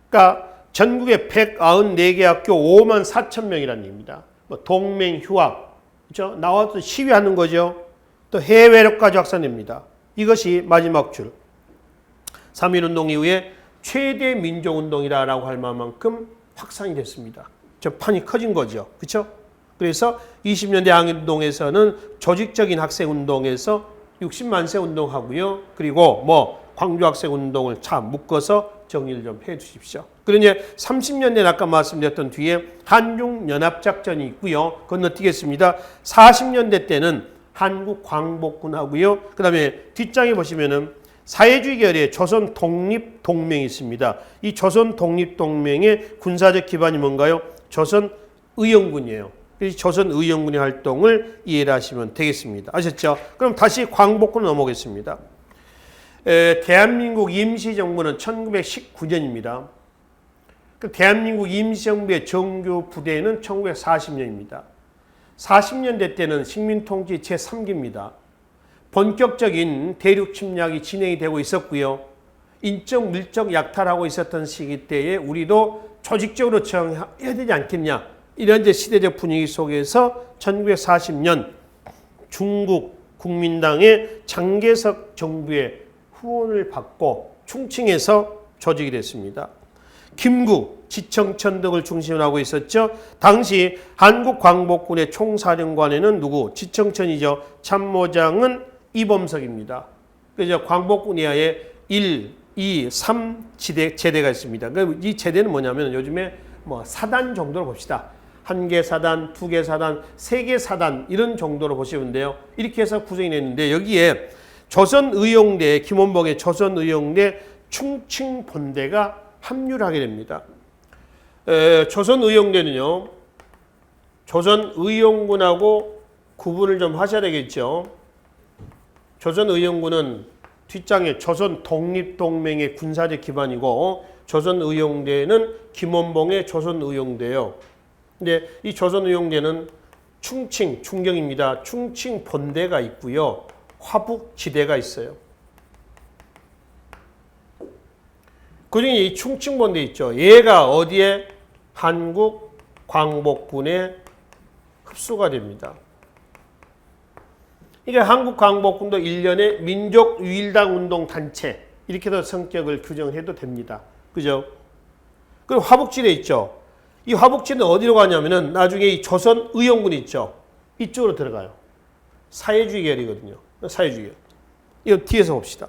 Speaker 1: 그러니까 전국에 194개 학교 5만 4천 명이라는 얘기입니다. 뭐 동맹 휴학, 그렇죠? 나와서 시위하는 거죠. 또 해외로까지 확산됩니다. 이것이 마지막 줄. 3.1운동 이후에 최대 민족운동이라고 할 만큼 확산이 됐습니다. 저 판이 커진 거죠. 그렇죠? 그래서 20년대 항일운동에서는 조직적인 학생운동에서 60만세 운동하고요. 그리고 뭐 광주학생 운동을 참 묶어서 정리를 좀 해 주십시오. 그리고 이제 30년대 아까 말씀드렸던 뒤에 한중연합작전이 있고요. 건너뛰겠습니다. 40년대 때는 한국광복군하고요. 그 다음에 뒷장에 보시면은 사회주의 계열의 조선 독립동맹이 있습니다. 이 조선 독립동맹의 군사적 기반이 뭔가요? 조선 의영군이에요. 이 조선 의영군의 활동을 이해를 하시면 되겠습니다. 아셨죠? 그럼 다시 광복군으로 넘어오겠습니다. 대한민국 임시정부는 1919년입니다. 대한민국 임시정부의 정규 부대는 1940년입니다. 40년대 때는 식민통치 제3기입니다. 본격적인 대륙 침략이 진행이 되고 있었고요. 인적 물적 약탈하고 있었던 시기 때에 우리도 조직적으로 저항해야 되지 않겠냐. 이런 이제 시대적 분위기 속에서 1940년 중국 국민당의 장개석 정부의 후원을 받고 충칭해서 조직이 됐습니다. 김구, 지청천 등을 중심으로 하고 있었죠. 당시 한국광복군의 총사령관에는 누구? 지청천이죠. 참모장은 이범석입니다. 그래서 광복군 이하에 1, 2, 3 제대가 있습니다. 이 제대는 뭐냐면 요즘에 뭐 사단 정도로 봅시다. 1개 사단, 2개 사단, 3개 사단 이런 정도로 보시면 돼요. 이렇게 해서 구성이 됐는데 여기에 조선의용대, 김원봉의 조선의용대 충칭본대가 합류를 하게 됩니다. 조선의용대는요. 조선의용군하고 구분을 좀 하셔야 되겠죠. 조선의용군은 뒷장에 조선독립동맹의 군사적 기반이고 조선의용대는 김원봉의 조선의용대예요. 근데 이 조선의용대는 충경입니다. 충칭본대가 있고요. 화북지대가 있어요. 그중에 이 충칭본대 있죠. 얘가 어디에? 한국 광복군에 흡수가 됩니다. 이게 한국 광복군도 일련의 민족 유일당 운동 단체 이렇게도 성격을 규정해도 됩니다. 그죠? 그리고 화북지대 있죠. 이 화북지대는 어디로 가냐면은 나중에 이 조선 의용군 있죠. 이쪽으로 들어가요. 사회주의 계열이거든요. 사회주의 계열. 이거 뒤에서 봅시다.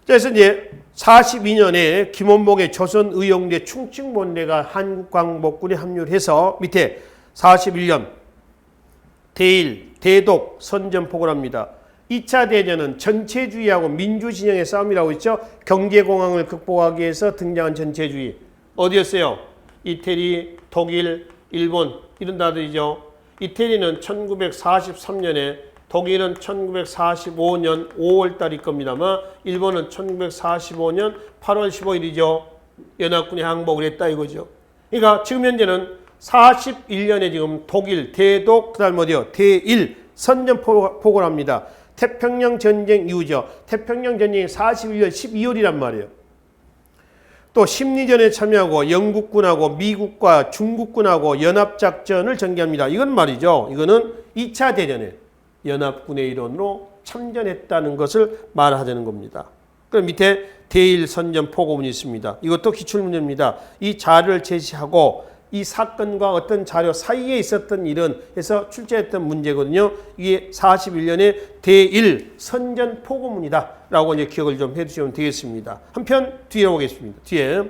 Speaker 1: 그래서 이제 42년에 김원봉의 조선의용대 충칭본대가 한국광복군에 합류를 해서 밑에 41년 대일, 대독, 선전포고를 합니다. 2차 대전은 전체주의하고 민주진영의 싸움이라고 했죠. 경제공황을 극복하기 위해서 등장한 전체주의. 어디였어요? 이태리, 독일, 일본 이런 나라들이죠. 이태리는 1943년에 독일은 1945년 5월 달일 겁니다만 일본은 1945년 8월 15일이죠. 연합군이 항복을 했다 이거죠. 그러니까 지금 현재는 41년에 지금 독일, 대독, 그 다음 어디요? 대일 선전포고를 합니다. 태평양 전쟁 이후죠. 태평양 전쟁이 41년 12월이란 말이에요. 또 심리전에 참여하고 영국군하고 미국과 중국군하고 연합작전을 전개합니다. 이건 말이죠. 이거는 2차 대전에 연합군의 일원으로 참전했다는 것을 말하자는 겁니다. 그럼 밑에 대일 선전 포고문이 있습니다. 이것도 기출문제입니다. 이 자료를 제시하고 이 사건과 어떤 자료 사이에 있었던 일은 해서 출제했던 문제거든요. 이게 41년에 대일 선전 포고문이다 라고 이제 기억을 좀 해두시면 되겠습니다. 한편 뒤에 보겠습니다. 뒤에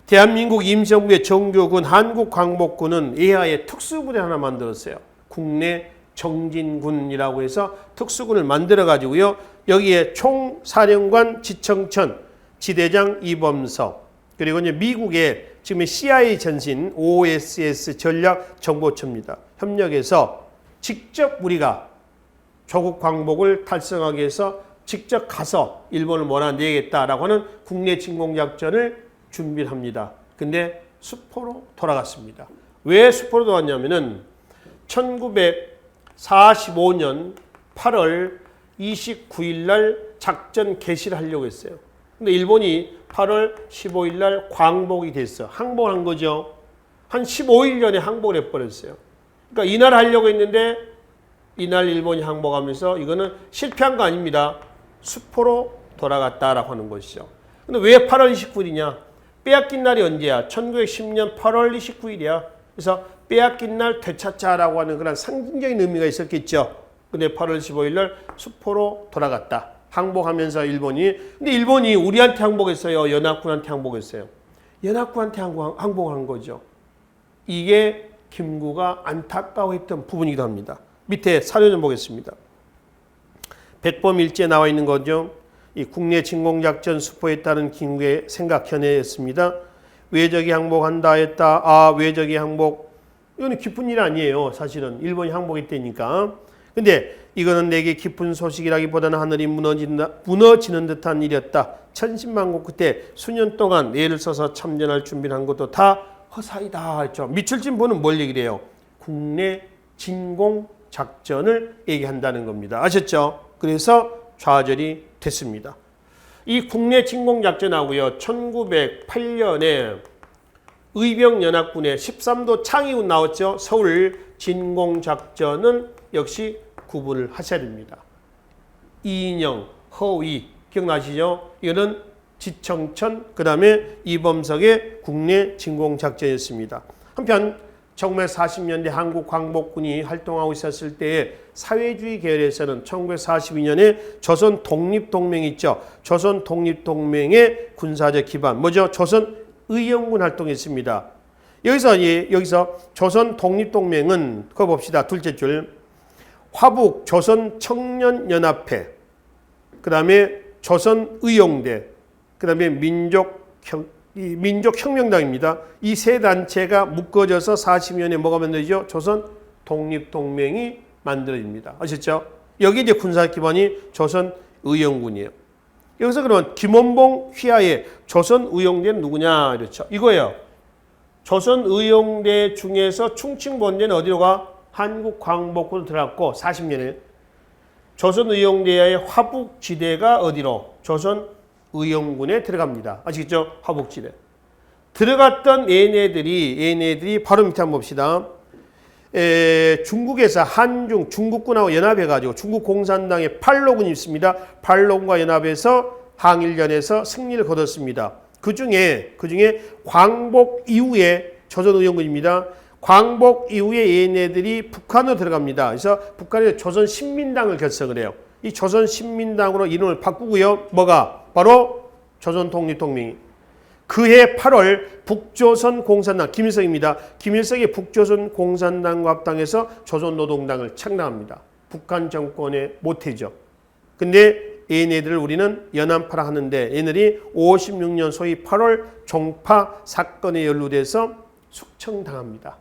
Speaker 1: 대한민국 임시정부의 정규군 한국광복군은 예하에 특수부대 하나 만들었어요. 국내 정진군이라고 해서 특수군을 만들어 가지고요. 여기에 총사령관 지청천, 지대장 이범석, 그리고 이제 미국의 지금 CIA 전신 OSS 전략정보처입니다. 협력해서 직접 우리가 조국 광복을 달성하기 위해서 직접 가서 일본을 몰아내겠다라고 하는 국내 진공작전을 준비를 합니다. 근데 수포로 돌아갔습니다. 왜 수포로 돌아갔냐면은 1945년 8월 29일 날 작전 개시를 하려고 했어요. 근데 일본이 8월 15일 날 광복이 됐어. 항복을 한 거죠. 한 15일 전에 항복을 해버렸어요. 그러니까 이날 하려고 했는데 이날 일본이 항복하면서 이거는 실패한 거 아닙니다. 수포로 돌아갔다라고 하는 것이죠. 근데 왜 8월 29일이냐? 빼앗긴 날이 언제야? 1910년 8월 29일이야. 그래서 빼앗긴 날 되찾자라고 하는 그런 상징적인 의미가 있었겠죠. 근데 8월 15일 날 수포로 돌아갔다. 항복하면서 일본이. 근데 일본이 우리한테 항복했어요? 연합군한테 항복했어요? 연합군한테 항복한 거죠. 이게 김구가 안타까워했던 부분이기도 합니다. 밑에 사료 좀 보겠습니다. 백범일지에 나와 있는 거죠. 이 국내 진공작전 수포에 따른 김구의 생각 현해였습니다. 외적이 항복한다 했다. 아, 외적이 항복. 이거는 기쁜 일 아니에요. 사실은 일본이 항복했다니까. 근데 이거는 내게 기쁜 소식이라기보다는 하늘이 무너지는 듯한 일이었다. 천신만고 끝에 수년 동안 애를 써서 참전할 준비를 한 것도 다 허사이다 했죠. 미출진보는 뭘 얘기를 해요? 국내 진공작전을 얘기한다는 겁니다. 아셨죠? 그래서 좌절이 됐습니다. 이 국내 진공작전하고요. 1908년에 의병연합군의 13도 창의군 나왔죠. 서울 진공작전은 역시 구분을 하셔야 됩니다. 이인영, 허위 기억나시죠? 이거는 지청천, 그 다음에 이범석의 국내 진공작전이었습니다. 한편 1940년대 한국광복군이 활동하고 있었을 때에 사회주의 계열에서는 1942년에 조선 독립동맹이 있죠. 조선 독립동맹의 군사적 기반 뭐죠? 조선 의영군 활동했습니다. 여기서 조선 독립동맹은 그거 봅시다. 둘째 줄 화북 조선 청년연합회, 그 다음에 조선 의용대, 그 다음에 민족혁명당입니다. 이 세 단체가 묶어져서 40년에 뭐가 만들어지죠? 조선 독립동맹이 만들어집니다. 아셨죠? 여기 이제 군사 기반이 조선 의용군이에요. 여기서 그러면 김원봉 휘하의 조선 의용대는 누구냐? 이렇죠. 이거예요. 조선 의용대 중에서 충칭본대는 어디로 가? 한국광복군으로 들어갔고 40년에 조선 의용대의 화북지대가 어디로? 조선 의용군에 들어갑니다. 아시겠죠? 화북지대. 들어갔던 얘네들이 바로 밑에 한번 봅시다. 중국에서 한중 중국군하고 연합해가지고 중국 공산당의 팔로군이 있습니다. 팔로군과 연합해서 항일전에서 승리를 거뒀습니다. 그 중에 광복 이후에 조선의용군입니다. 광복 이후에 얘네들이 북한으로 들어갑니다. 그래서 북한에서 조선신민당을 결성을 해요. 이 조선신민당으로 이름을 바꾸고요. 뭐가? 바로 조선독립동맹이. 그해 8월 북조선 공산당 김일성입니다. 김일성이 북조선 공산당과 합당해서 조선노동당을 창당합니다. 북한 정권의 모태죠. 근데 얘네들을 우리는 연안파라 하는데 얘네들이 56년 소위 8월 종파 사건에 연루돼서 숙청당합니다.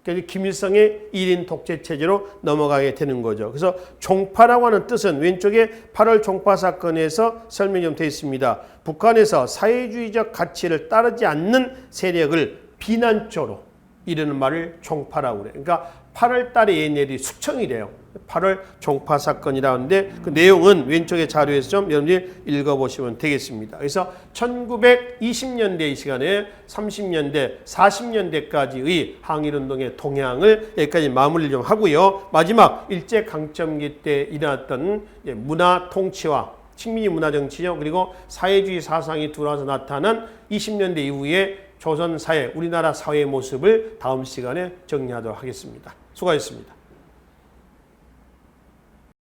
Speaker 1: 그래서 김일성의 1인 독재 체제로 넘어가게 되는 거죠. 그래서 종파라고 하는 뜻은 왼쪽에 8월 종파 사건에서 설명이 좀 되어 있습니다. 북한에서 사회주의적 가치를 따르지 않는 세력을 비난조로 이르는 말을 종파라고 그래요. 그러니까 8월 달에 얘네들이 숙청이 돼요. 8월 종파 사건이라는데 그 내용은 왼쪽의 자료에서 좀 여러분들이 읽어보시면 되겠습니다. 그래서 1920년대 이 시간에 30년대, 40년대까지의 항일운동의 동향을 여기까지 마무리 좀 하고요. 마지막 일제강점기 때 일어났던 문화 통치와 식민지 문화 정치죠. 그리고 사회주의 사상이 들어와서 나타난 20년대 이후에 조선 사회, 우리나라 사회의 모습을 다음 시간에 정리하도록 하겠습니다. 수고하셨습니다.